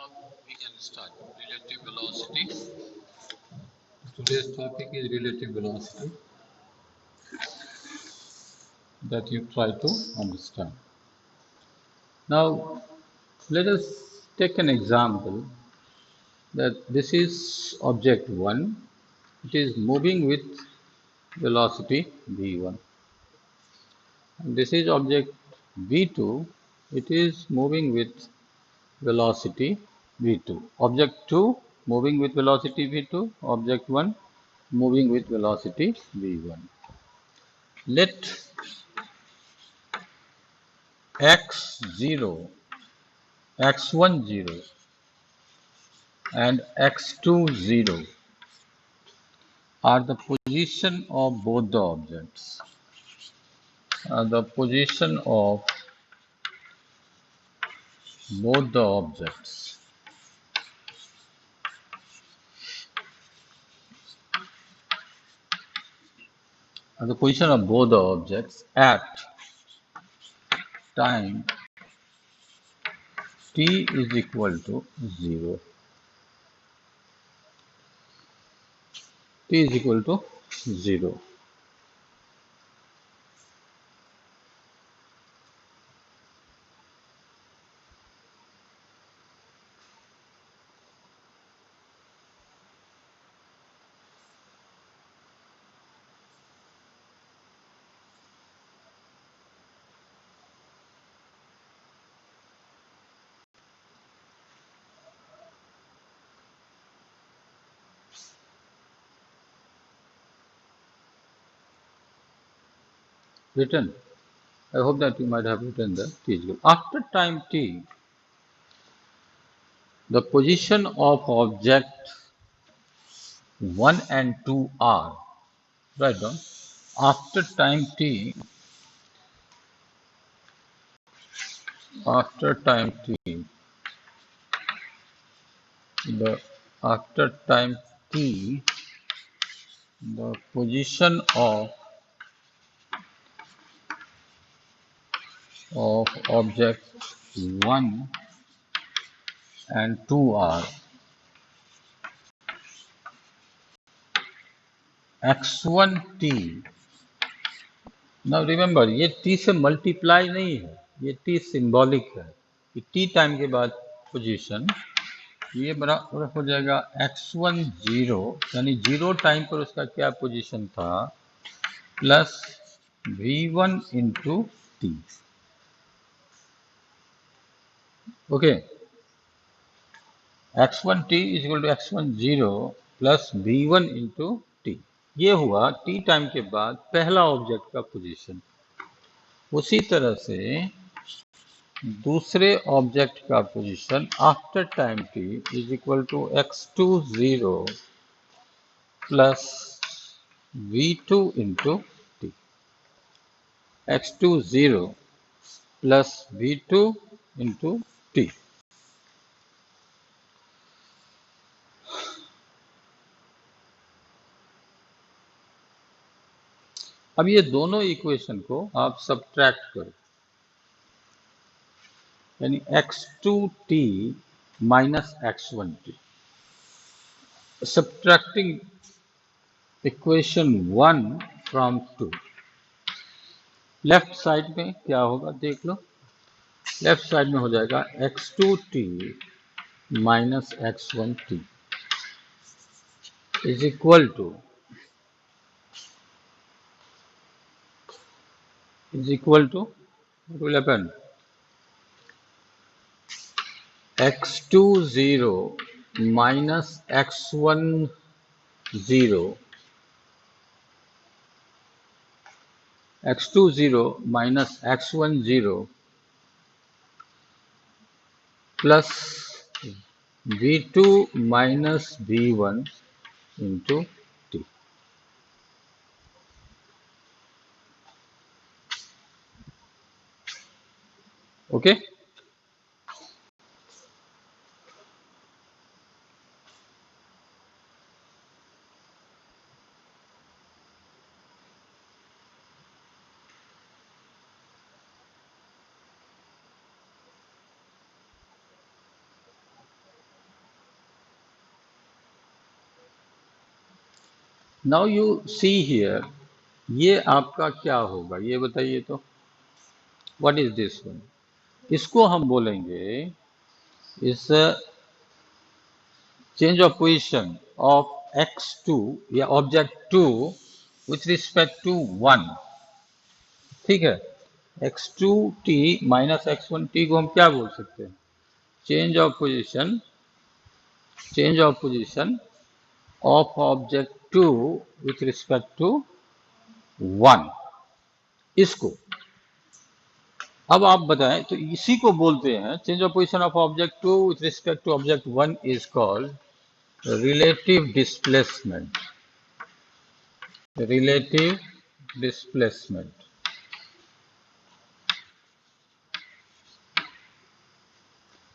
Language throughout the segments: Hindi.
Now we can start relative velocity. Today's topic is relative velocity that you try to understand. Now let us take an example that this is object 1. It is moving with velocity v1. And this is object v2. It is moving with velocity v2. Object 2 moving with velocity v2. Object 1 moving with velocity v1. Let x0, x1 0 and x2 0 are the position of both the objects. The position of both the objects. The position of both the objects at time t is equal to 0. T is equal to 0. Written. I hope that you might have written the t is equal. After time t, the position of object 1 and 2 are, write down, after time t, the after time t, the position of object 1 and 2 are x1t. Now remember, ये t से मल्टीप्लाई नहीं है, ये t सिंबॉलिक है. कि t टाइम के बाद पोजीशन ये बराबर हो जाएगा x1 0, यानी 0 टाइम पर उसका क्या पोजीशन था, plus v1 into T. Okay, x1 t is equal to x1 0 plus v1 into T. ये हुआ t टाइम के बाद पहला ऑब्जेक्ट का पोजीशन. उसी तरह से दूसरे ऑब्जेक्ट का position after time t is equal to x2 0 plus v2 into T. x2 0 plus v2 into T. अब ये दोनों इक्वेशन को आप सब्ट्रैक्ट करो, यानी x2t minus x1t. Subtracting equation 1 from 2. Left side में क्या होगा देख लो. लेफ्ट साइड में हो जाएगा x2t minus x1t is equal to what will happen? x2 0 minus x1 0, x2 0 minus x1 0 plus v2 minus v1 into t. Okay. Now you see here, ये आपका क्या होगा ये बताइए तो, व्हाट इज दिस वन? इसको हम बोलेंगे इस change of position of x2 या ऑब्जेक्ट 2 विथ रिस्पेक्ट टू 1, ठीक है। x2t माइनस x1t को हम क्या बोल सकते हैं? Change of position, change of position of object 2 with respect to 1, इसको। अब आप बताएं, तो इसी को बोलते हैं change of position of object 2 with respect to object 1 is called relative displacement, relative displacement.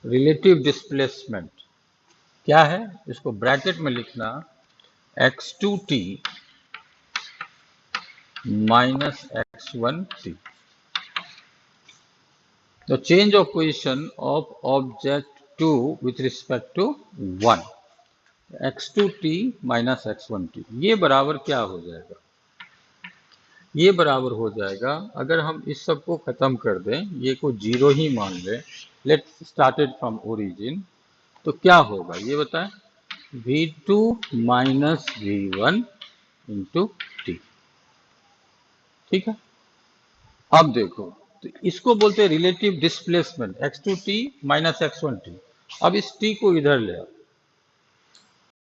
Relative displacement क्या है? इसको ब्रैकेट में लिखना, x2t minus x1t, the change of position of object 2 with respect to 1, x2t minus x1t, ये बराबर क्या हो जाएगा? ये बराबर हो जाएगा, अगर हम इस सब को खत्म कर दें, ये को जीरो ही मान लें, लेट्स स्टार्टेड फ्रॉम ओरिजिन, तो क्या होगा ये बताएं? v2 minus v1 into T, ठीक है। अब देखो, तो इसको बोलते हैं relative displacement, x2t minus x1t। अब इस t को इधर ले आओ,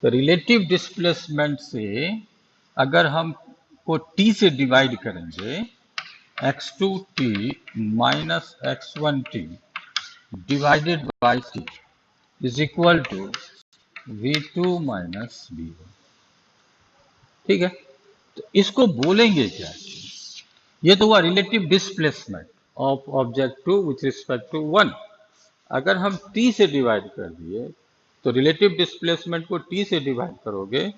तो रिलेटिव डिस्प्लेसमेंट से अगर हम को t से डिवाइड करेंगे, x2t minus x1t divided by t is equal to v2 minus v1, ठीक है। तो इसको बोलेंगे क्या? ये तो हुआ relative displacement of object 2 with respect to 1। अगर हम t से डिवाइड कर दिए, तो रिलेटिव डिस्प्लेसमेंट को t से डिवाइड करोगे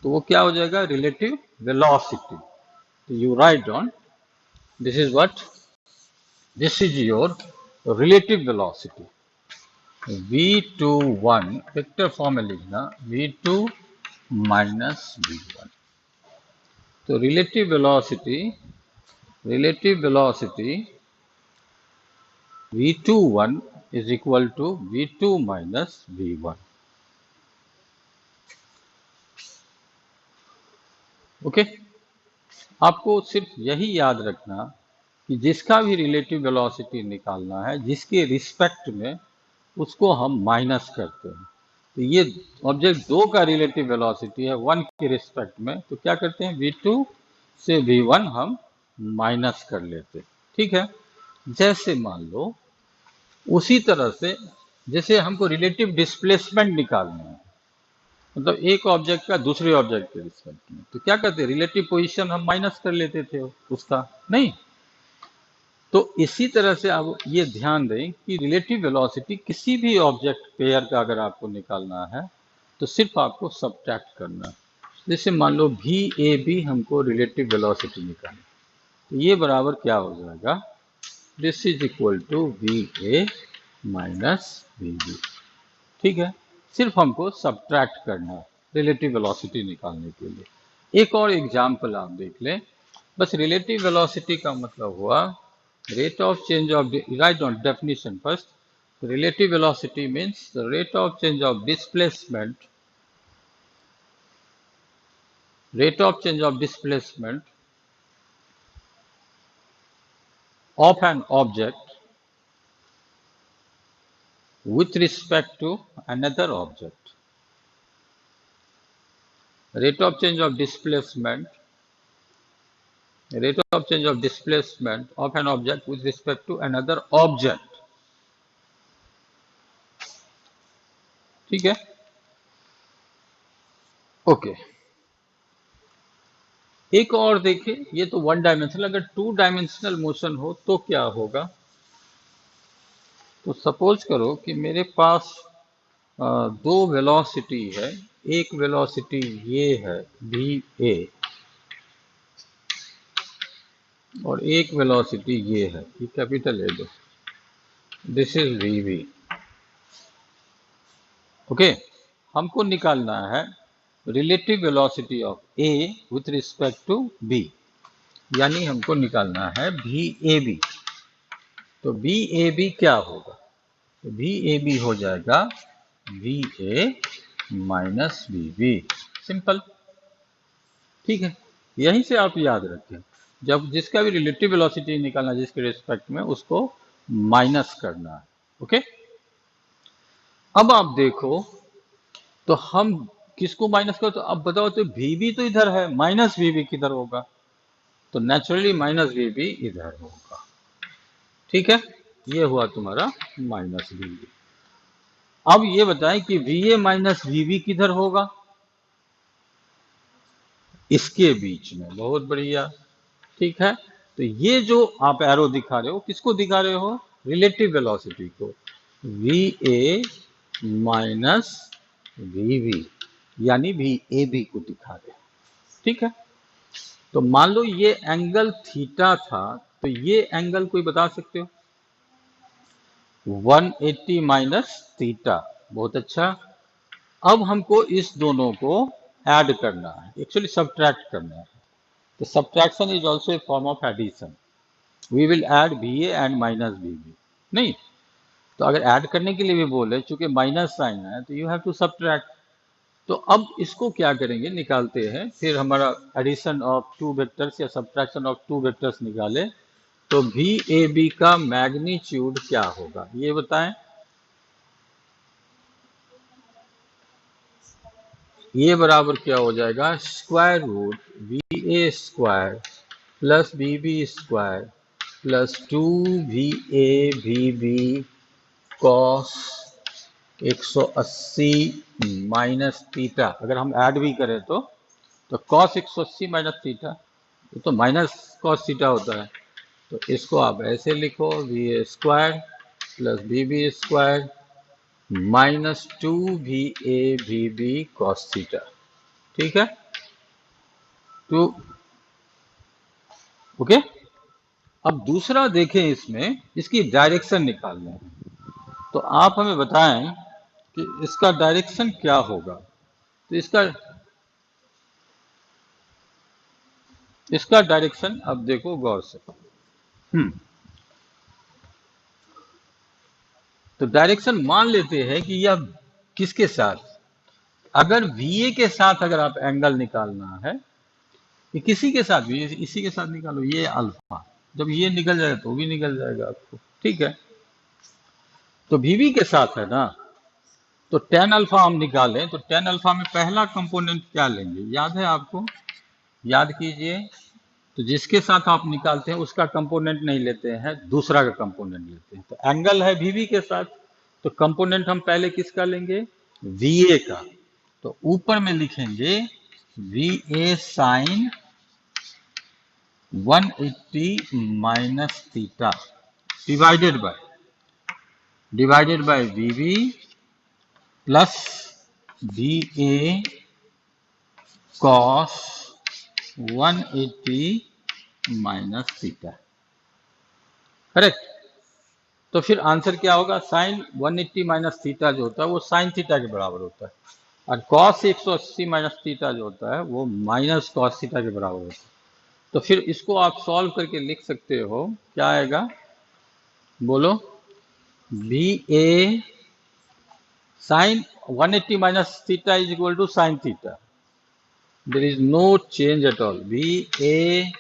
तो वो क्या हो जाएगा? Relative velocity. तो you write down, this is what, this is your relative velocity. v21 vector form में लिखना, v2 माइनस v1। तो रिलेटिव velocity v21 is equal to v2 minus v1, okay. आपको सिर्फ यही याद रखना कि जिसका भी रिलेटिव वेलोसिटी निकालना है, जिसके रिस्पेक्ट में, उसको हम माइनस करते हैं। तो ये ऑब्जेक्ट 2 का रिलेटिव वेलोसिटी है 1 के रिस्पेक्ट में, तो क्या करते हैं? v2 से v1 हम माइनस कर लेते, ठीक है। जैसे मान लो, उसी तरह से जैसे हमको रिलेटिव डिस्प्लेसमेंट निकालना है, मतलब एक ऑब्जेक्ट का दूसरे ऑब्जेक्ट के रिस्पेक्ट में, तो क्या करते हैं? रिलेटिव पोजीशन हम माइनस कर लेते थे उसका, नहीं। तो इसी तरह से आप ये ध्यान दें कि रिलेटिव वेलोसिटी किसी भी ऑब्जेक्ट पेयर का अगर आपको निकालना है, तो सिर्फ आपको सब्ट्रैक्ट करना है। जैसे मान लो भी ए बी हमको रिलेटिव वेलोसिटी निकालना, तो ये बराबर क्या हो जाएगा? This is equal to V A minus V B, ठीक है। सिर्फ हमको सब्ट्रैक्ट करना है रिलेटिव वेलोसिटी निकालने के लिए। एक और एग्जाम्पल आप देख लें, बस रिलेटिव वेलोसिटी का मतलब हुआ rate of change of, write down definition first. Relative velocity means the rate of change of displacement, rate of change of displacement of an object with respect to another object. Rate of change of displacement, rate of change of displacement of an object with respect to another object, ठीक है, ओके। एक और देखिए, ये तो वन डायमेंशनल, अगर टू डायमेंशनल मोशन हो तो क्या होगा? तो सपोज करो कि मेरे पास दो वेलोसिटी है, एक वेलोसिटी ये है वी ए और एक वेलोसिटी ये है, ये कैपिटल ए दो, this is V V, okay. हमको निकालना है relative velocity of A with respect to B, यानी हमको निकालना है वी ए बी। तो वी ए बी क्या होगा? तो वी ए बी हो जाएगा V A minus V B, simple. ठीक है, यहीं से आप याद रखें, जब जिसका भी रिलेटिव वेलोसिटी निकालना है जिसके रिस्पेक्ट में, उसको माइनस करना है। ओके, अब आप देखो तो हम किसको माइनस करो, तो अब बताओ, तो वी बी तो इधर है, माइनस वी बी किधर होगा? तो नेचुरली माइनस वी बी इधर होगा। ठीक है, ये हुआ तुम्हारा माइनस वी बी। अब ये बताएं कि V A minus V B किधर होगा? इसके बीच में। बहुत बढ़िया, ठीक है। तो ये जो आप एरो दिखा रहे हो, किसको दिखा रहे हो? रिलेटिव वेलोसिटी को, V A minus V B, यानी वी ए बी को दिखा रहे हो। ठीक है, तो मान लो ये एंगल थीटा था, तो ये एंगल कोई बता सकते हो? 180 माइनस थीटा। बहुत अच्छा। अब हमको इस दोनों को ऐड करना है, एक्चुअली सब्ट्रैक्ट करना है। तो subtraction is also a form of addition. We will add V A and minus V B. नहीं, तो अगर ऐड करने के लिए भी बोले, चूंकि माइनस साइन है, तो यू हैव टू सब्ट्रैक्ट। तो अब इसको क्या करेंगे, निकालते हैं। फिर हमारा एडिशन ऑफ टू वेक्टर्स या सब्ट्रैक्शन ऑफ टू वेक्टर्स निकाले, तो वी ए बी का मैग्नीट्यूड क्या होगा, ये बताएं। ये बराबर क्या हो जाएगा? Square root V A square plus B B square plus 2 VA VB cos 180 minus theta. अगर हम ऐड भी करें तो कॉस 180 माइनस थीटा, ये तो माइनस कॉस थीटा होता है। तो इसको आप ऐसे लिखो, V A square plus B B square minus 2 VA VB cos theta. ठीक है, तो ओके। अब दूसरा देखें, इसमें इसकी डायरेक्शन निकालना है। तो आप हमें बताएं कि इसका डायरेक्शन क्या होगा। तो इसका डायरेक्शन अब देखो गौर से। तो डायरेक्शन मान लेते हैं कि यह किसके साथ, अगर VA के साथ अगर आप एंगल निकालना है, कि किसी के साथ भी, इसी के साथ निकालो, ये अल्फा, जब ये निकल जाएगा तो भी निकल जाएगा आपको। ठीक है, तो VB के साथ है ना, तो tan अल्फा हम निकालें, तो tan अल्फा में पहला कंपोनेंट क्या लेंगे, याद है आपको? याद कीजिए। तो जिसके साथ आप निकालते हैं उसका कंपोनेंट नहीं लेते हैं, दूसरा का कंपोनेंट लेते हैं। तो एंगल है VB के साथ, तो कंपोनेंट हम पहले किसका लेंगे? VA का। तो ऊपर में लिखेंगे VA sine 180 minus theta divided by VB plus VA cos 180 minus theta. Correct. तो फिर आंसर क्या होगा? साइन 180 माइनस थीटा जो होता है वो साइन थीटा के बराबर होता है, और कॉस 180 माइनस थीटा जो होता है वो माइनस कॉस थीटा के बराबर होता है। तो फिर इसको आप सॉल्व करके लिख सकते हो, क्या आएगा बोलो? B A sine 180 minus theta is equal to sine theta, there is no change at all. B A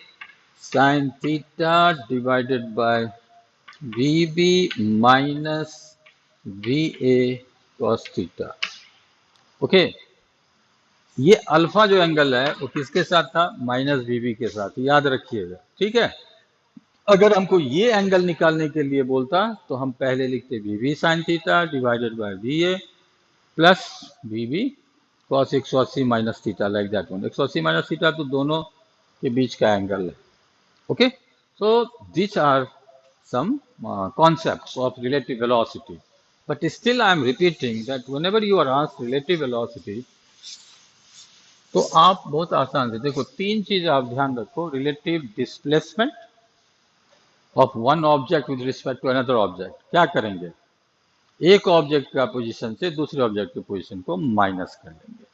sine theta divided by VB minus VA cos theta. Okay, ये अल्फा जो एंगल है वो किसके साथ था? माइनस VB के साथ, याद रखिएगा। ठीक है, अगर हमको ये एंगल निकालने के लिए बोलता तो हम पहले लिखते VB sign theta divided bye VA plus VB cos 180 minus theta, like that one. 180 minus theta तो दोनों के बीच का एंगल है। Okay, so these are some concepts of relative velocity, but still I am repeating that whenever you are asked relative velocity, तो आप बहुत आसान से देखो, तीन चीज आप ध्यान रखो: relative displacement of one object with respect to another object. क्या करेंगे? एक ऑब्जेक्ट का पोजीशन से दूसरे ऑब्जेक्ट की पोजीशन को माइनस कर लेंगे।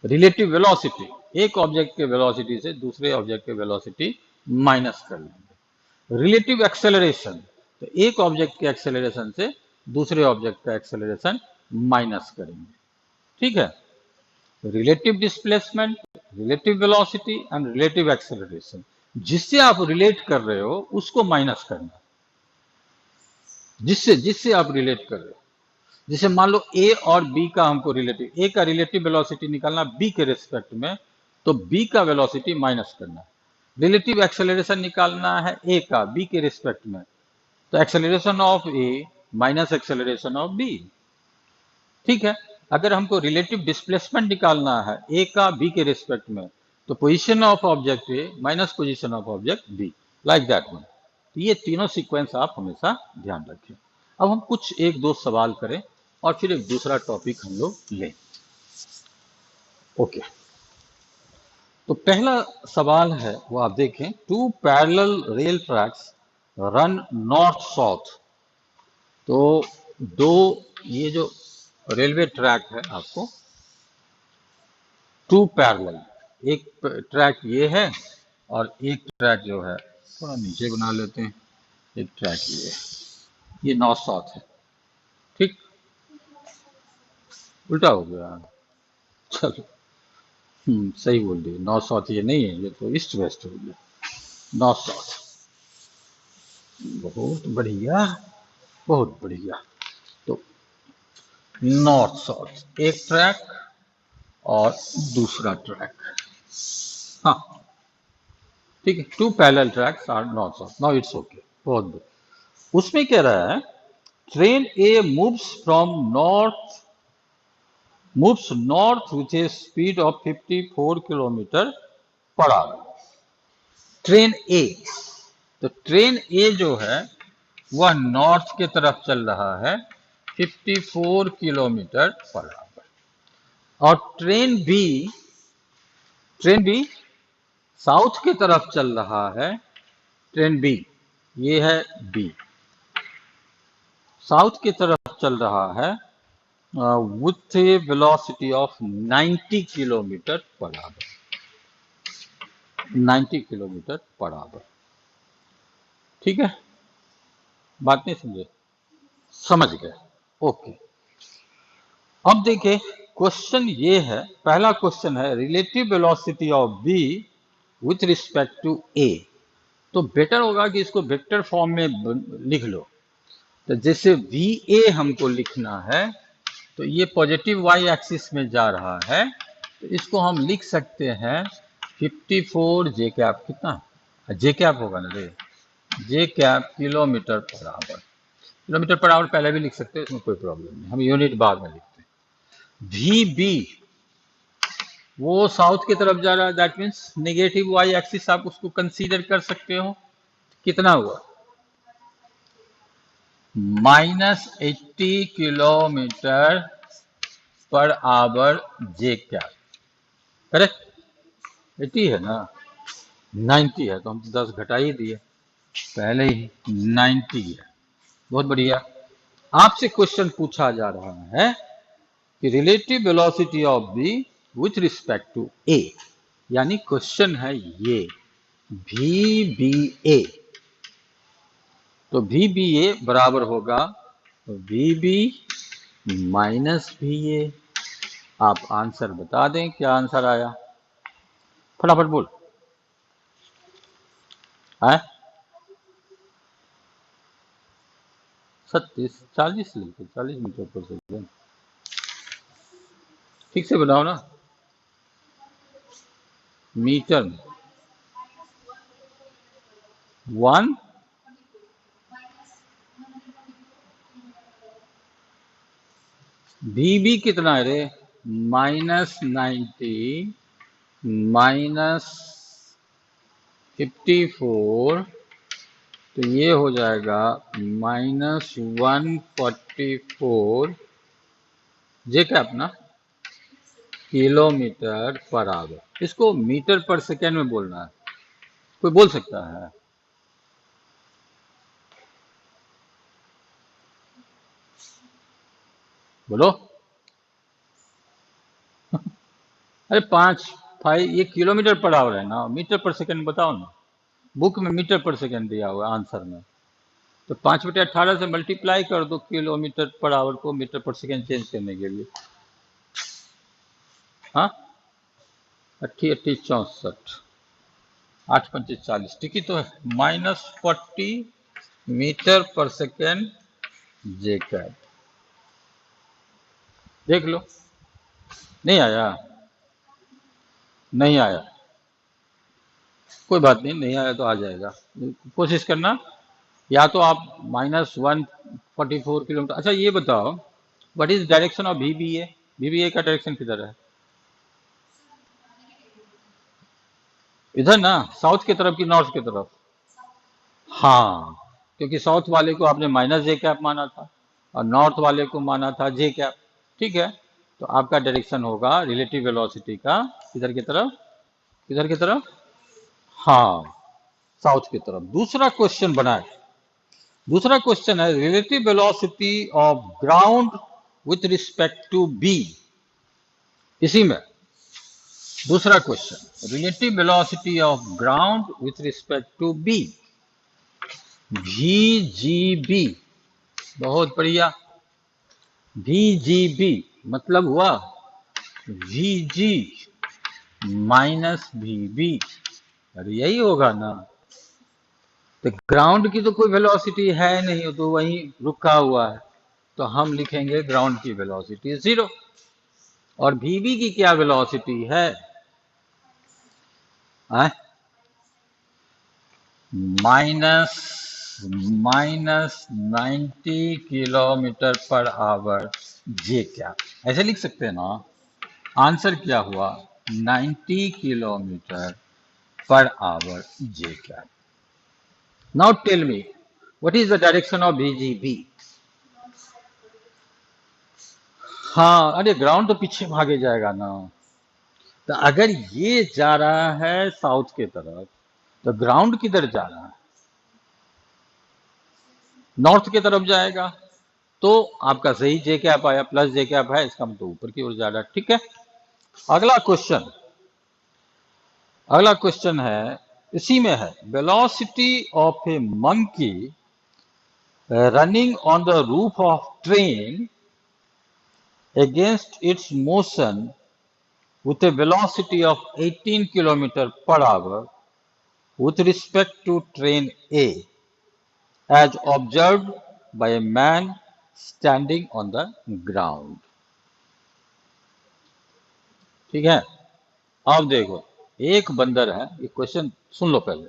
रिलेटिव वेलोसिटी, एक ऑब्जेक्ट के वेलोसिटी से दूसरे ऑब्जेक्ट के वेलोसिटी माइनस कर लेंगे। रिलेटिव एक्सेलरेशन, तो एक ऑब्जेक्ट के एक्सेलरेशन से दूसरे ऑब्जेक्ट का एक्सेलरेशन माइनस करेंगे। ठीक है, relative displacement, relative velocity and relative acceleration, जिससे आप रिलेट कर रहे हो उसको माइनस करना, जिससे जिससे आप रिलेट कर रहे हो। जैसे मान लो ए और बी का हमको रिलेटिव, ए का रिलेटिव वेलोसिटी निकालना बी के रिस्पेक्ट में, तो बी का वेलोसिटी माइनस करना। रिलेटिव एक्सेलरेशन निकालना है ए का बी के रिस्पेक्ट में, तो acceleration of A minus acceleration of B. ठीक है, अगर हमको रिलेटिव डिस्प्लेसमेंट निकालना है ए का बी के रिस्पेक्ट में, तो position of object A minus position of object B, like that one. तो ये तीनों सीक्वेंस आप हमेशा ध्यान रखें। अब हम कुछ एक दो सवाल करें और फिर एक दूसरा टॉपिक हम लोग लें। ओके, तो पहला सवाल है वो आप देखें, two parallel rail tracks run north south. तो दो, ये जो रेलवे ट्रैक है आपको टू पैरेलल, एक ट्रैक ये है और एक ट्रैक जो है थोड़ा नीचे बना लेते हैं, एक ट्रैक ये है, ये नॉर्थ साउथ है। ठीक, उल्टा हो गया, चलो सही बोल दिए, नॉर्थ साउथ ये नहीं है, ये तो ईस्ट वेस्ट हो गया, नॉर्थ साउथ। बहुत बढ़िया, बहुत बढ़िया। तो नॉर्थ साउथ एक ट्रैक और दूसरा ट्रैक, हाँ ठीक है, two parallel tracks are north south, now it's okay, बहुत बढ़िया। उसमें कह रहा है train A moves north with a speed of 54 kilometre per hour. Train A, तो ट्रेन ए जो है वह नॉर्थ की तरफ चल रहा है 54 किलोमीटर पर आवर, और ट्रेन बी साउथ की तरफ चल रहा है, ट्रेन बी, ये है बी, साउथ की तरफ चल रहा है with A velocity of 90 kilometre per our, 90 kilometre per our. ठीक है, बात नहीं समझे? समझ गए, ओके। अब देखिए क्वेश्चन ये है, पहला क्वेश्चन है relative velocity of B with respect to A. तो बेटर होगा कि इसको वेक्टर फॉर्म में लिख लो। तो जैसे वी ए हमको लिखना है, तो ये पॉजिटिव वाई एक्सिस में जा रहा है, तो इसको हम लिख सकते हैं 54 जे कैप, कितना जे कैप होगा ना रे, J cap kilometre per hour. Kilometre per hour पहले भी लिख सकते हैं, इसमें कोई प्रॉब्लम नहीं, हम यूनिट बाद में लिखते हैं। वी बी वो साउथ की तरफ जा रहा है, that means negative Y axis आप उसको कंसीडर कर सकते हो। कितना हुआ, -80 किलोमीटर पर आवर जे कैप, करेक्ट? 80 है ना, 90 है तो हम 10 घटा ही दिए पहले ही, 90 है। बहुत बढ़िया। आपसे क्वेश्चन पूछा जा रहा है कि relative velocity of B with respect to A, यानी क्वेश्चन है ये वी बी ए। तो वी बी ए बराबर होगा V B minus V A. आप आंसर बता दें, क्या आंसर आया, फटाफट बोल है। 40 लेके 40 मीटर पर सेकेंड, ठीक से बनाओ ना, मीटर में 1, वी बी कितना है रे, -90 -54, तो ये हो जाएगा -144 जे क्या अपना किलोमीटर पर आवर। इसको मीटर पर सेकेंड में बोलना है, कोई बोल सकता है? बोलो अरे 5 ये किलोमीटर पर आवर है ना, मीटर पर सेकंड बताओ ना। बुक में मीटर पर सेकंड दिया हुआ है आंसर में, तो 5/18 से मल्टीप्लाई कर दो किलोमीटर पर आवर को मीटर पर सेकंड चेंज करने के लिए। हाँ, 80 80 64, 8 5 40, ठीक ही तो है। -40 मीटर पर सेकेंड जे कैब। देख लो, नहीं आया, नहीं आया, कोई बात नहीं, नहीं आया तो आ जाएगा। कोशिश करना, या तो आप -144 किलोमीटर। अच्छा ये बताओ, what is direction of VBA? VBA का डायरेक्शन किधर है? इधर ना, साउथ की तरफ की नॉर्थ की तरफ? हाँ, क्योंकि साउथ वाले को आपने -J कैप माना था और नॉर्थ वाले को माना था J कैप। ठीक है, तो आपका डायरेक्शन होगा रिलेटिव वेलोसिटी का किधर की तरफ? किधर की तरफ? हाँ, साउथ की तरफ। दूसरा क्वेश्चन बनाए, दूसरा क्वेश्चन है relative velocity of ground with respect to B. इसी में दूसरा question, relative velocity of ground with respect to B, VGB। बहुत बढ़िया, VGB मतलब हुआ VG माइनस VB। अरे यही होगा ना, तो ग्राउंड की तो कोई वेलोसिटी है नहीं, तो वहीं रुका हुआ है, तो हम लिखेंगे ग्राउंड की वेलोसिटी 0। और VB की क्या वेलोसिटी है? Minus -90 kilometre per hour J क्या, ऐसे लिख सकते हैं ना। आंसर क्या हुआ? 90 किलोमीटर पर आवर जे क्या। Now tell me, what is the direction of VGB? हाँ, अरे ग्राउंड तो पीछे भागे जाएगा ना, तो अगर ये जा रहा है साउथ की तरफ, तो ग्राउंड किधर जा रहा है? नॉर्थ की तरफ जाएगा। तो आपका सही जे कैप आया, प्लस जे कैप है, इसका मतलब ऊपर की ओर जा रहा है। ठीक है, अगला क्वेश्चन, अगला क्वेश्चन है, इसी में है, velocity of A monkey running on the roof of train against its motion with a velocity of 18 kilometer per hour with respect to train A as observed by a man standing on the ground। ठीक है, अब देखो, एक बंदर है, ये क्वेश्चन सुन लो पहले।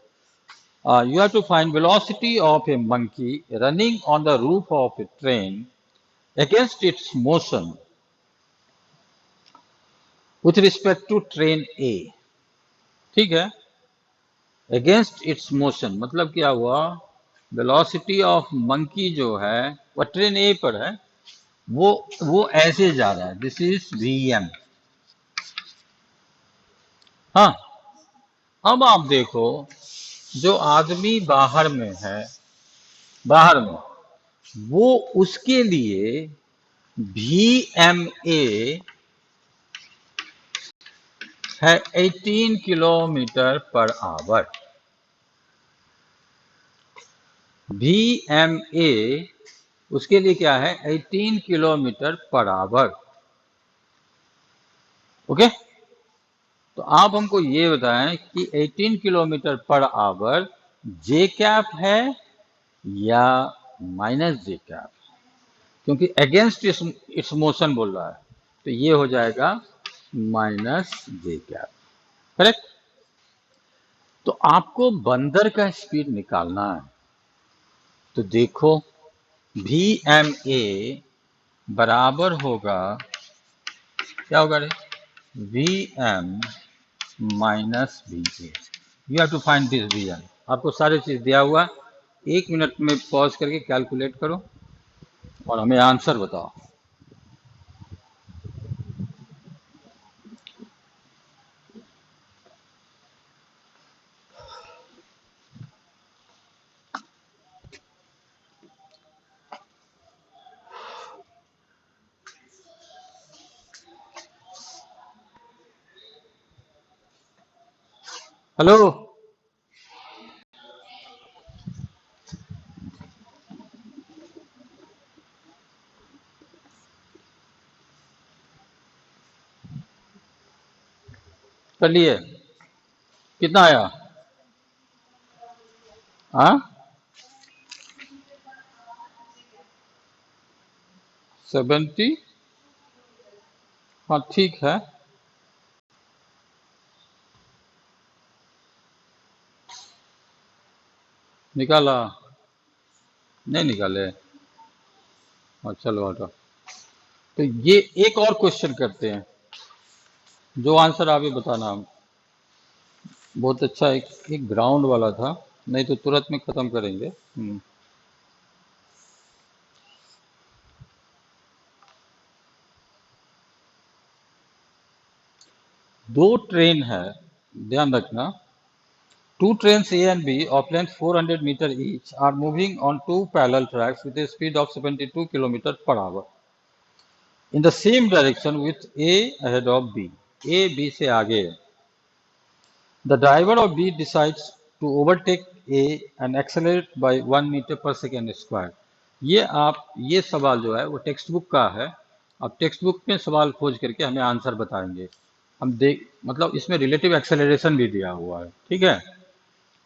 You have to find velocity of a monkey running on the roof of a train against its motion with respect to train A। ठीक है, अगेंस्ट इट्स मोशन मतलब क्या हुआ? वेलोसिटी ऑफ मंकी जो है वह ट्रेन ए पर है, वो ऐसे जा रहा है, दिस इज VM। हाँ, अब आप देखो, जो आदमी बाहर में है, बाहर में, वो उसके लिए VMA है 18 किलोमीटर पर आवर। VMA उसके लिए क्या है? 18 किलोमीटर पर आवर। ओके, तो आप हमको ये बताएं कि 18 किलोमीटर पर आवर जे कैप है या -J कैप? क्योंकि अगेंस्ट इट्स मोशन बोल रहा है, तो ये हो जाएगा -J कैप। करेक्ट। तो आपको बंदर का स्पीड निकालना है, तो देखो VMA बराबर होगा, क्या होगा रे? VM minus VA। You have to find this VM। आपको सारी चीज दिया हुआ, 1 मिनट में पॉज करके कैलकुलेट करो और हमें आंसर बताओ। हेलो। कर लिए? कितना आया? हाँ, 70। हाँ ठीक है। निकाला? नहीं निकाले? हाँ चलो हटो। तो ये एक और क्वेश्चन करते हैं, जो आंसर आप ही बताना। हम बहुत अच्छा, एक ग्राउंड वाला था, नहीं तो तुरंत में खत्म करेंगे। दो ट्रेन है, ध्यान रखना। Two trains A and B of length 400 meter each are moving on two parallel tracks with a speed of 72 km per hour in the same direction with A ahead of B. A B से आगे है. The driver of B decides to overtake A and accelerate by 1 meter per second square. ये सवाल जो है वो टेक्स्ट बुक का है। अब टेक्स्ट बुक में सवाल खोज करके हमें आंसर बताएंगे। हम देख मतलब इसमें रिलेटिव एक्सेलरेशन भी दिया हुआ है, ठीक है।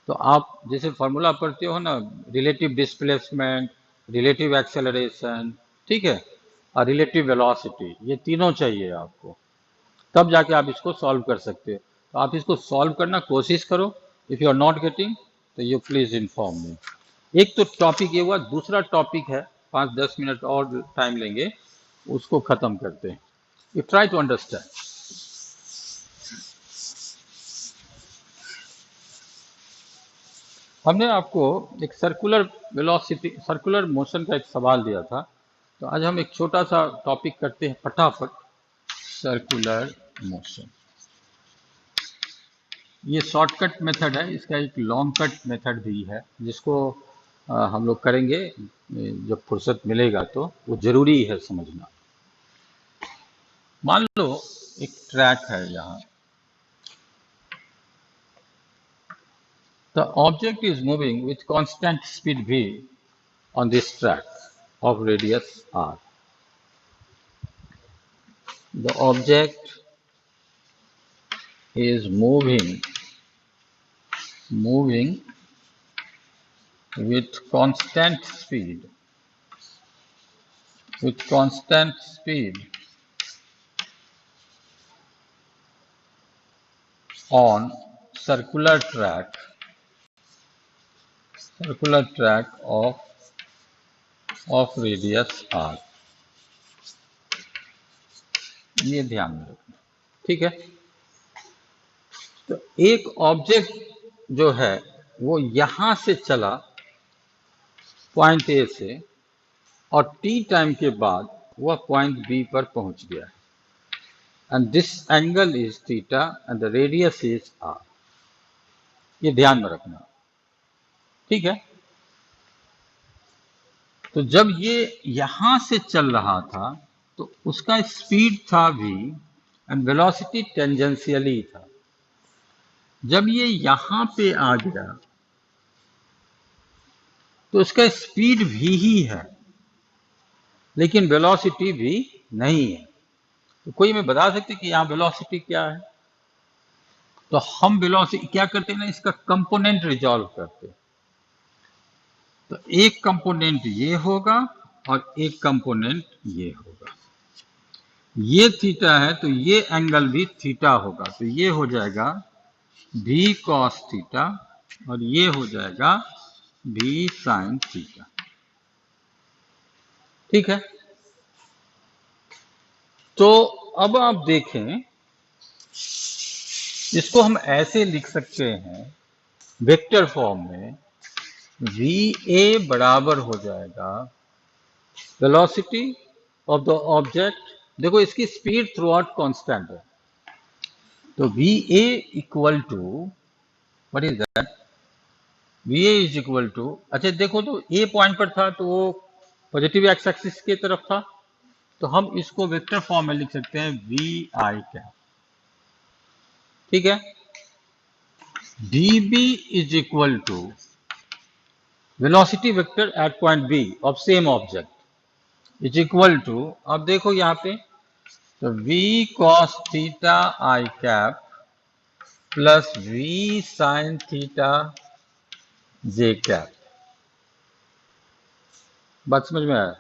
तो आप जैसे फॉर्मूला पढ़ते हो ना, रिलेटिव डिस्प्लेसमेंट, रिलेटिव एक्सेलरेशन, ठीक है, और रिलेटिव वेलोसिटी, ये तीनों चाहिए आपको, तब जाके आप इसको सॉल्व कर सकते हो। तो आप इसको सॉल्व करना कोशिश करो। If you are not getting तो यू प्लीज इन्फॉर्म मी। एक तो टॉपिक ये हुआ, दूसरा टॉपिक है, 5-10 मिनट और टाइम लेंगे, उसको खत्म करते हैं। You try to understand. हमने आपको एक सर्कुलर वेलोसिटी, सर्कुलर मोशन का एक सवाल दिया था। तो आज हम एक छोटा सा टॉपिक करते हैं फटाफट, सर्कुलर मोशन। ये शॉर्टकट मेथड है, इसका एक लॉन्ग कट मेथड भी है, जिसको हम लोग करेंगे जब फुर्सत मिलेगा, तो वो जरूरी है समझना। मान लो एक ट्रैक है यहाँ, the object is moving with constant speed v on this track of radius r. The object is moving with constant speed on circular track of radius r. ये ध्यान में रखना, ठीक है। तो एक ऑब्जेक्ट जो है वो यहां से चला पॉइंट ए से, और टी टाइम के बाद वह पॉइंट बी पर पहुंच गया, and this angle is theta and the radius is R. ये ध्यान में रखना, ठीक है। तो जब ये यहां से चल रहा था तो उसका स्पीड था v एंड वेलोसिटी टेंजेंशियली था। जब ये यहां पे आ गया तो उसका स्पीड v ही है, लेकिन वेलोसिटी v नहीं है। तो कोई हमें बता सकते कि यहाँ वेलोसिटी क्या है? तो हम वेलोसिटी क्या करते हैं ना, इसका कंपोनेंट रिजॉल्व करते। तो एक कंपोनेंट ये होगा और एक कंपोनेंट ये होगा। ये थीटा है तो ये एंगल भी थीटा होगा, तो ये हो जाएगा v cos थीटा और ये हो जाएगा v sin थीटा, ठीक है। तो अब आप देखें, इसको हम ऐसे लिख सकते हैं वेक्टर फॉर्म में, va बराबर हो जाएगा वेलोसिटी ऑफ द ऑब्जेक्ट। देखो इसकी स्पीड थ्रू आउट कॉन्स्टेंट है, तो va equal to what is that, va is equal to, अच्छा देखो तो a पॉइंट पर था तो वो पॉजिटिव एक्स एक्सिस की तरफ था, तो हम इसको वेक्टर फॉर्म में लिख सकते हैं vi कैप, ठीक है। dB is equal to velocity vector at point B of same object is equal to, अब देखो यहाँ पे, तो v cos theta I cap plus v sin theta j cap। बात समझ में आया?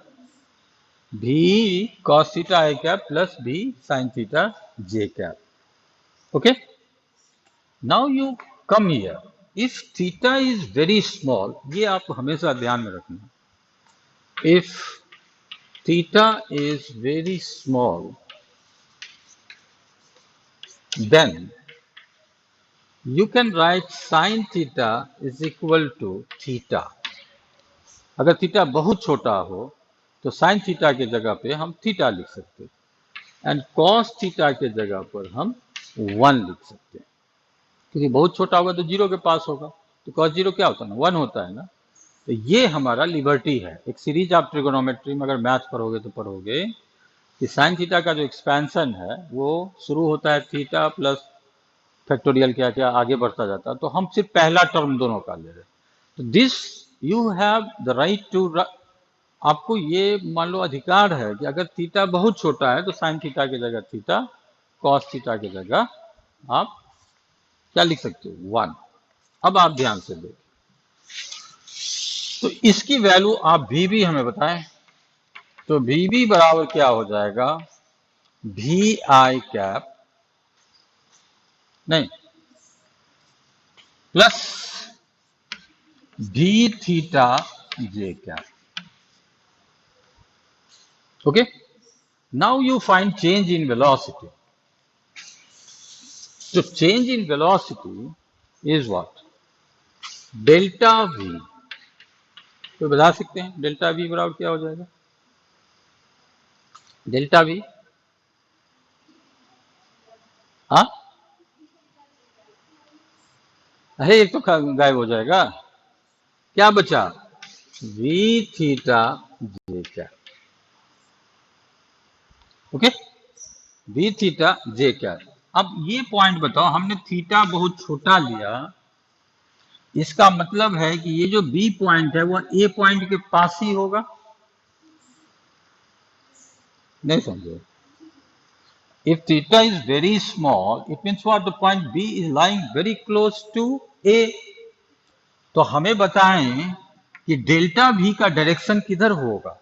v cos theta I cap plus v sin theta j cap। Okay, now you come here, if theta is very small, ये आप हमेशा ध्यान में रखना, if theta is very small then you can write sin theta is equal to theta। अगर थीटा बहुत छोटा हो तो साइन थीटा के जगह पे हम थीटा लिख सकते हैं एंड कॉस थीटा के जगह पर हम 1 लिख सकते हैं, क्योंकि बहुत छोटा होगा तो जीरो के पास होगा, तो कॉस जीरो क्या होता है ना, 1 होता है ना। तो ये हमारा लिबर्टी है। एक सीरीज आप ट्रिगोनोमेट्री में अगर मैथ पढ़ोगे तो पढ़ोगे कि साइन थीटा का जो एक्सपेंशन है वो शुरू होता है थीटा प्लस फैक्टोरियल क्या क्या आगे बढ़ता जाता है, तो हम सिर्फ पहला टर्म दोनों का ले रहे हैं। तो this you have the right to, आपको ये मान लो अधिकार है कि अगर थीटा बहुत छोटा है तो साइन थीटा की जगह थीटा, कॉस थीटा की जगह आप क्या लिख सकते हो, 1। अब आप ध्यान से देखिए, तो इसकी वैल्यू आप भी हमें बताएं, तो भी बराबर क्या हो जाएगा, भी आई कैप नहीं प्लस भी theta J cap. Okay, now you find change in velocity. So change in velocity is what? Delta V। तो बता सकते हैं डेल्टा V बराबर क्या हो जाएगा? डेल्टा V, हाँ, अरे एक तो गायब हो जाएगा, क्या बचा, V थीटा जे कैप। ओके, V थीटा जे कैप। अब ये पॉइंट बताओ, हमने थीटा बहुत छोटा लिया, इसका मतलब है कि ये जो बी पॉइंट है वो ए पॉइंट के पास ही होगा, नहीं समझे? If theta is very small, it means what? The point B is lying very close to A। तो हमें बताएं कि डेल्टा V का डायरेक्शन किधर होगा।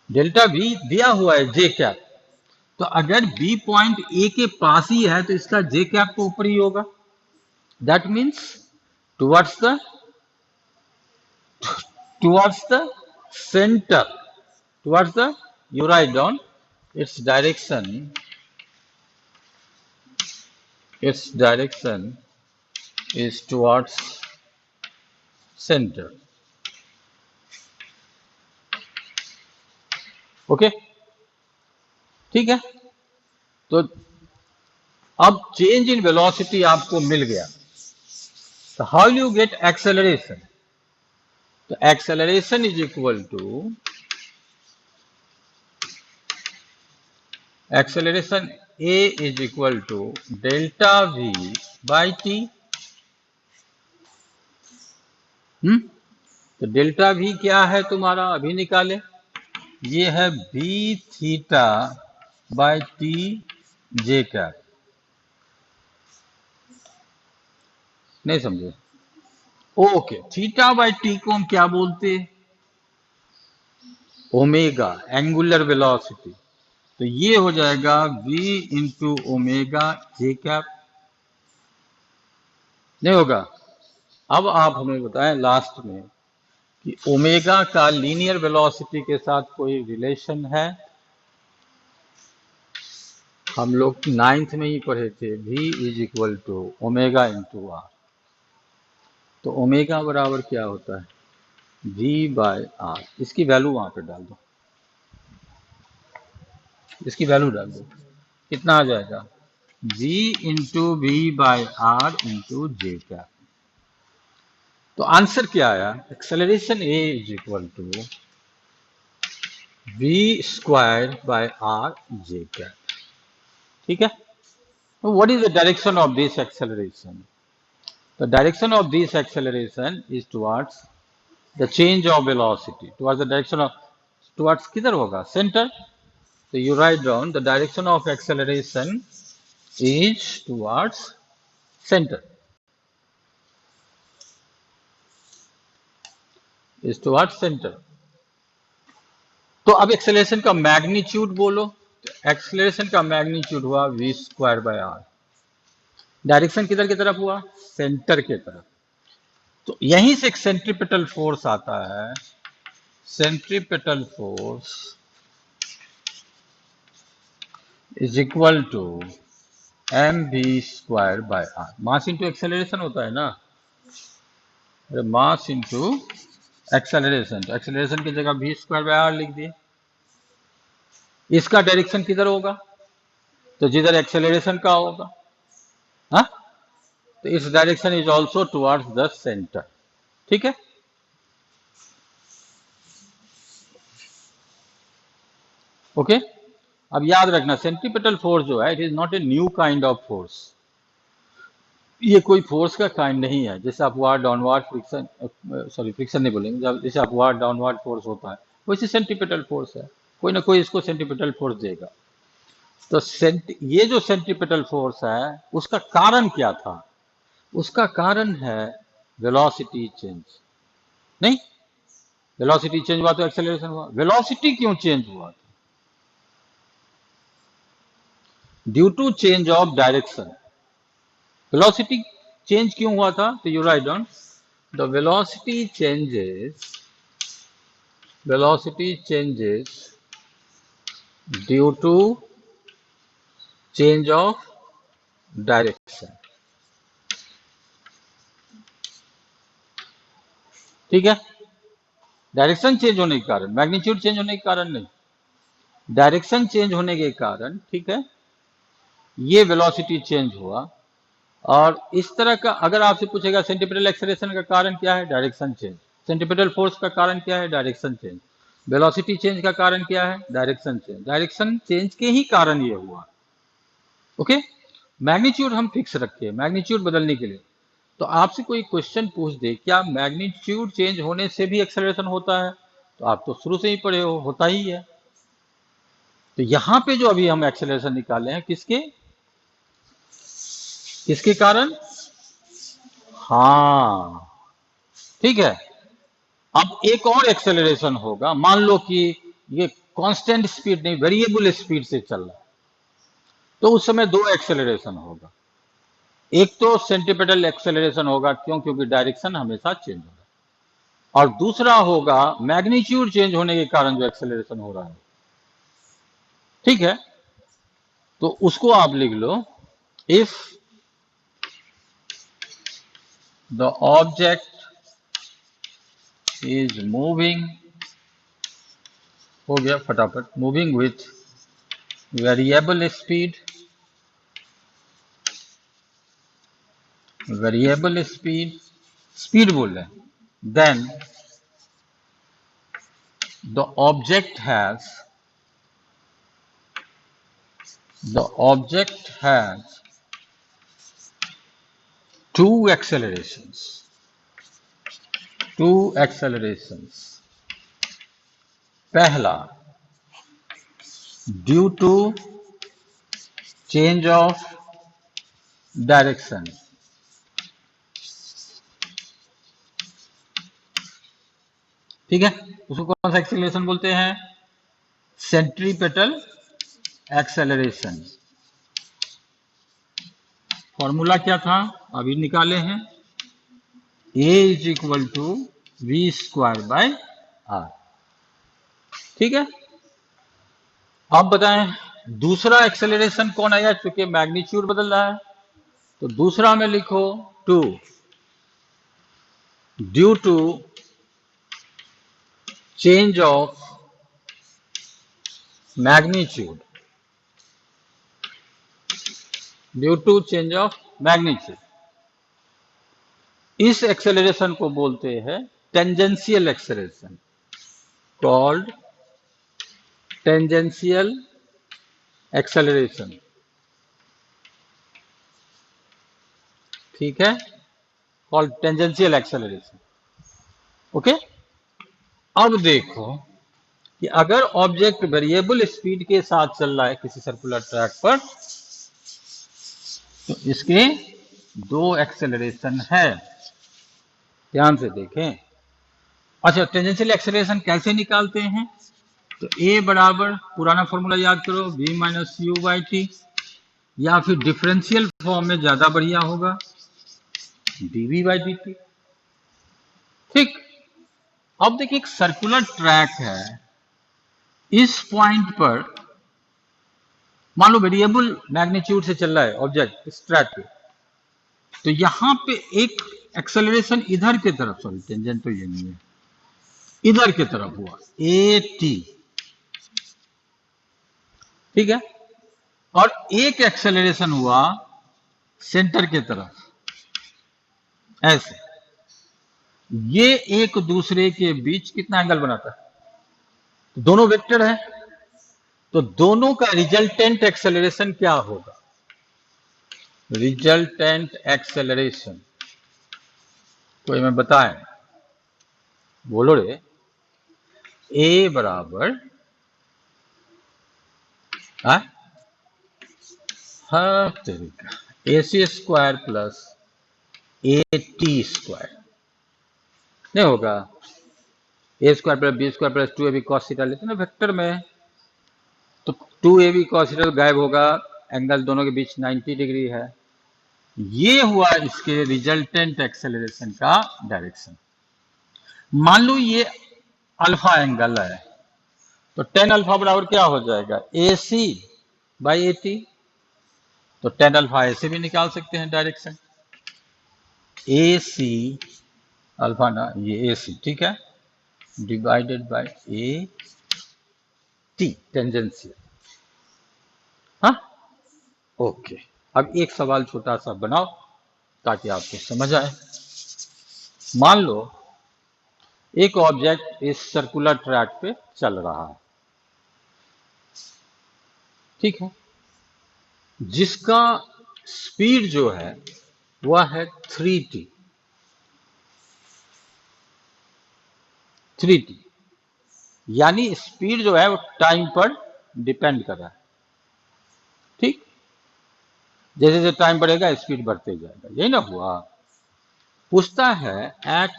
डेल्टा V दिया हुआ है जे कैप, तो अगर B पॉइंट A के पास ही है तो इसका जे कैप तो ऊपर ही होगा। That means towards the centre, towards the, you write down its direction is towards center। Okay, ठीक है। तो अब चेंज इन वेलोसिटी आपको मिल गया, तो हाउ यू गेट एक्सेलरेशन, तो acceleration is equal to, acceleration A is equal to delta V by T। तो डेल्टा V क्या है तुम्हारा, अभी निकाले, ये है B theta by T J cap. नहीं समझे? ओके, थीटा बाय टी को हम क्या बोलते हैं, ओमेगा, एंगुलर वेलोसिटी। तो ये हो जाएगा v इंटू ओमेगा जे कैप, नहीं होगा? अब आप हमें बताएं लास्ट में कि ओमेगा का लीनियर वेलोसिटी के साथ कोई रिलेशन है? हम लोग 9th में ही पढ़े थे, v is equal to omega into R. तो ओमेगा बराबर क्या होता है, v बाय आर। इसकी वैल्यू वहां पे डाल दो, इसकी वैल्यू डाल दो, कितना आ जाएगा, v into V by R into J cap. तो आंसर क्या आया, acceleration A is equal to V square by R J cap. ठीक है, What is the direction of this acceleration? The direction of this acceleration is towards the change of velocity, towards the direction of, towards किधर होगा? Center. So you write down the direction of acceleration is towards center. Is towards center. तो अब एक्सेलरेशन का मैग्नीट्यूड बोलो। एक्सेलरेशन का मैग्नीट्यूड हुआ v²/r। डायरेक्शन किधर की तरफ हुआ? सेंटर के तरफ। तो यहीं से एक सेंट्रीपिटल फोर्स आता है। Centripetal force is equal to mv²/r। Mass into acceleration होता है ना, मास इंटू एक्सेलरेशन। तो एक्सेलरेशन की जगह v²/r लिख दिए। इसका डायरेक्शन किधर होगा? तो जिधर एक्सेलरेशन का होगा। हाँ, तो इस direction is also towards the centre. ठीक है, ओके। अब याद रखना, सेंट्रीपिटल फोर्स जो है, it is not a new kind of force. ये कोई फोर्स का काइंड नहीं है। जैसे upward downward friction, sorry friction नहीं बोलेंगे, जब जैसे अपवार्ड डाउनवार्ड फोर्स होता है वैसे सेंट्रीपिटल फोर्स है। कोई ना कोई इसको सेंट्रीपिटल फोर्स देगा। तो ये जो सेंट्रीपिटल फोर्स है उसका कारण क्या था? उसका कारण है वेलोसिटी चेंज। नहीं, वेलोसिटी चेंज हुआ तो एक्सेलरेशन हुआ। वेलोसिटी क्यों चेंज हुआ? Due to change of direction. Velocity change क्यों हुआ था? तो you write down the velocity changes due to change of direction. ठीक है, डायरेक्शन चेंज होने के कारण, मैग्नीट्यूड चेंज होने के कारण नहीं, डायरेक्शन चेंज होने के कारण। ठीक है, ये वेलोसिटी चेंज हुआ। और इस तरह का अगर आपसे पूछेगा सेंट्रीपिटल एक्सेलरेशन का कारण क्या है? Direction change. सेंट्रीपिटल फोर्स का कारण क्या है? Direction change. वेलोसिटी चेंज का कारण क्या है? Direction change. डायरेक्शन चेंज के ही कारण ये हुआ। ओके, मैग्नीट्यूड हम फिक्स रखिए, मैग्नीट्यूड बदलने के लिए। तो आपसे कोई क्वेश्चन पूछ दे क्या मैग्नीट्यूड चेंज होने से भी एक्सेलरेशन होता है, तो आप तो शुरू से ही पढ़े हो, होता ही है। तो यहां पे जो अभी हम एक्सेलरेशन निकाले हैं किसके किसके कारण? हाँ, ठीक है। अब एक और एक्सेलरेशन होगा। मान लो कि ये कांस्टेंट स्पीड नहीं, वेरिएबल स्पीड से चल रहा है, तो उस समय दो एक्सेलरेशन होगा। एक तो सेंट्रीपिटल एक्सेलरेशन होगा, क्यों? क्योंकि डायरेक्शन हमेशा चेंज होगा। और दूसरा होगा मैग्नीट्यूड चेंज होने के कारण जो एक्सेलरेशन हो रहा है। ठीक है, तो उसको आप लिख लो, if the object is moving, हो गया फटाफट, moving with variable speed, variable speed बोल रहे हैं, then the object has two accelerations. पहला, due to change of direction, ठीक है, उसको कौन सा एक्सेलरेशन बोलते हैं? Centripetal acceleration. फॉर्मूला क्या था? अभी निकाले हैं, a is equal to v²/r। ठीक है, अब बताएं दूसरा एक्सेलरेशन कौन आया? चूंकि मैग्नीट्यूड बदल रहा है, तो दूसरा में लिखो 2 due to change of magnitude, due to change of magnitude. इस एक्सेलरेशन को बोलते हैं tangential acceleration, called tangential acceleration. ठीक है, कॉल्ड टेंजेंशियल एक्सेलरेशन। ओके, अब देखो कि अगर ऑब्जेक्ट वेरिएबल स्पीड के साथ चल रहा है किसी सर्कुलर ट्रैक पर, तो इसके दो एक्सेलरेशन है। ध्यान से देखें। अच्छा, टेंजेंशियल एक्सेलरेशन कैसे निकालते हैं? तो ए बराबर पुराना फॉर्मूला याद करो, v minus you by T, या फिर डिफरेंशियल फॉर्म में ज्यादा बढ़िया होगा, dv बाई डी टी। ठीक, अब देखिए एक सर्कुलर ट्रैक है, इस पॉइंट पर मान लो वेरिएबल मैग्नीट्यूड से चल रहा है ऑब्जेक्ट इस ट्रैक पे, तो यहां पे एक एक्सेलरेशन इधर की तरफ, सॉरी टेंजेंट तो ये नहीं है, इधर की तरफ हुआ ए टी, ठीक है, और एक एक्सेलरेशन हुआ सेंटर की तरफ ऐसे। ये एक दूसरे के बीच कितना एंगल बनाता है? तो दोनों वेक्टर है, तो दोनों का रिजल्टेंट एक्सेलरेशन क्या होगा? रिजल्टेंट एक्सेलरेशन कोई मैं बताएं, बोलो रे। ए बराबर हर तरीका a c square plus a t square नहीं होगा, a square plus b square plus two a b cos theta लेते ना वेक्टर में, तो two a b cos theta गायब होगा, एंगल दोनों के बीच 90 डिग्री है। ये हुआ इसके रिजल्टेंट एक्सेलरेशन का डायरेक्शन। मान लो ये अल्फा एंगल है, तो टेन अल्फा बराबर क्या हो जाएगा? ए सी बाई ए टी, तो टेन अल्फा ऐसे भी निकाल सकते हैं डायरेक्शन, ए सी अल्फा ना, ये ए सी, ठीक है, divided by A T tangential. हाँ, ओके। अब एक सवाल छोटा सा बनाओ ताकि आपको समझ आए। मान लो एक ऑब्जेक्ट इस सर्कुलर ट्रैक पे चल रहा है, ठीक है, जिसका स्पीड जो है वह है 3t, 3t, यानी स्पीड जो है वो टाइम पर डिपेंड कर रहा है। ठीक, जैसे जैसे टाइम बढ़ेगा स्पीड बढ़ते जाएगा, यही ना हुआ। पूछता है at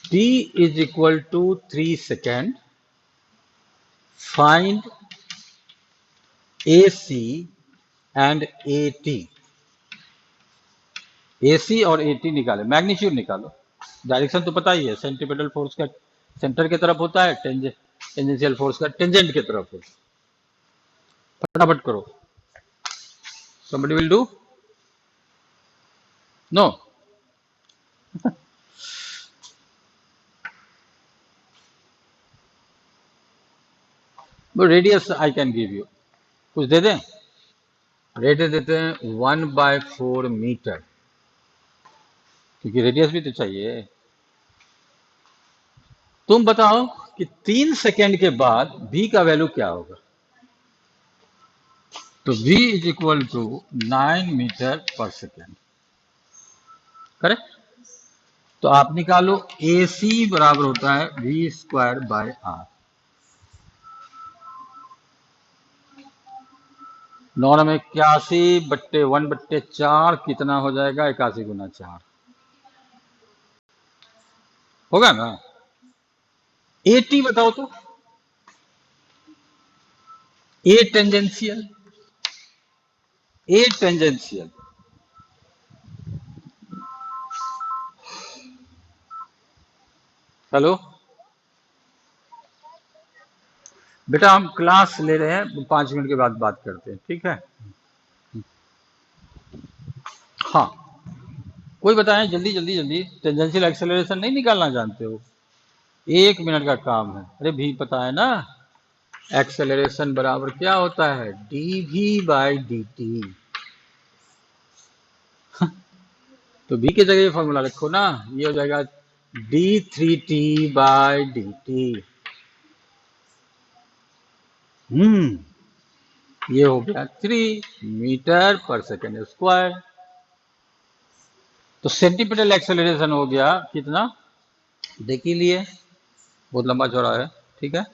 t is equal to 3 second find a c and a t. A c और ए टी निकाले, मैग्नीट्यूड निकालो, डायरेक्शन तो पता ही है, सेंट्रीपिटल फोर्स का सेंटर की तरफ होता है, टेंजेंशियल फोर्स का टेंजेंट की तरफ होता है। फटाफट करो, somebody will do? No? but radius I can give you, कुछ दे दें? रेडियस देते हैं 1/4 मीटर, क्योंकि रेडियस भी तो चाहिए। तुम बताओ कि 3 सेकेंड के बाद v का वैल्यू क्या होगा? तो v is equal to 9 metre per second, correct. तो आप निकालो ए सी बराबर होता है v स्क्वायर बाय आर। 9 में 81/1/4 कितना हो जाएगा? 81 गुना 4 होगा ना। ए टी बताओ तो, ए टेंजेंशियल, ए टेंजेंशियल, हेलो बेटा, हम क्लास ले रहे हैं, 5 मिनट के बाद बात करते हैं, ठीक है। हाँ, कोई बताए जल्दी जल्दी जल्दी, टेंजेंशियल एक्सेलरेशन नहीं निकालना जानते हो? 1 मिनट का काम है। अरे भी पता है ना, एक्सेलरेशन बराबर क्या होता है? D V by D T. तो v की जगह फॉर्मूला रखो ना, ये हो जाएगा d3t बाई डी टी। ये हो गया 3 मीटर पर सेकेंड स्क्वायर। तो सेंटीपिटल एक्सेलरेशन हो गया कितना, देख ही लिए, बहुत लंबा चौड़ा है, ठीक है।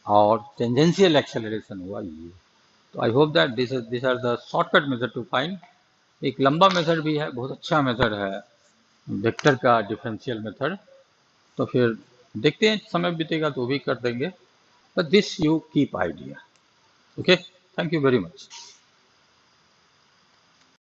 और टेंजेंशियल एक्सेलरेशन हुआ ये। तो I hope that this are the shortcut method to find. एक लंबा मेथड भी है, बहुत अच्छा मेथड है वेक्टर का डिफरेंशियल मेथड। तो फिर देखते हैं, समय बीतेगा तो भी कर देंगे, but this you keep idea. Okay, thank you very much.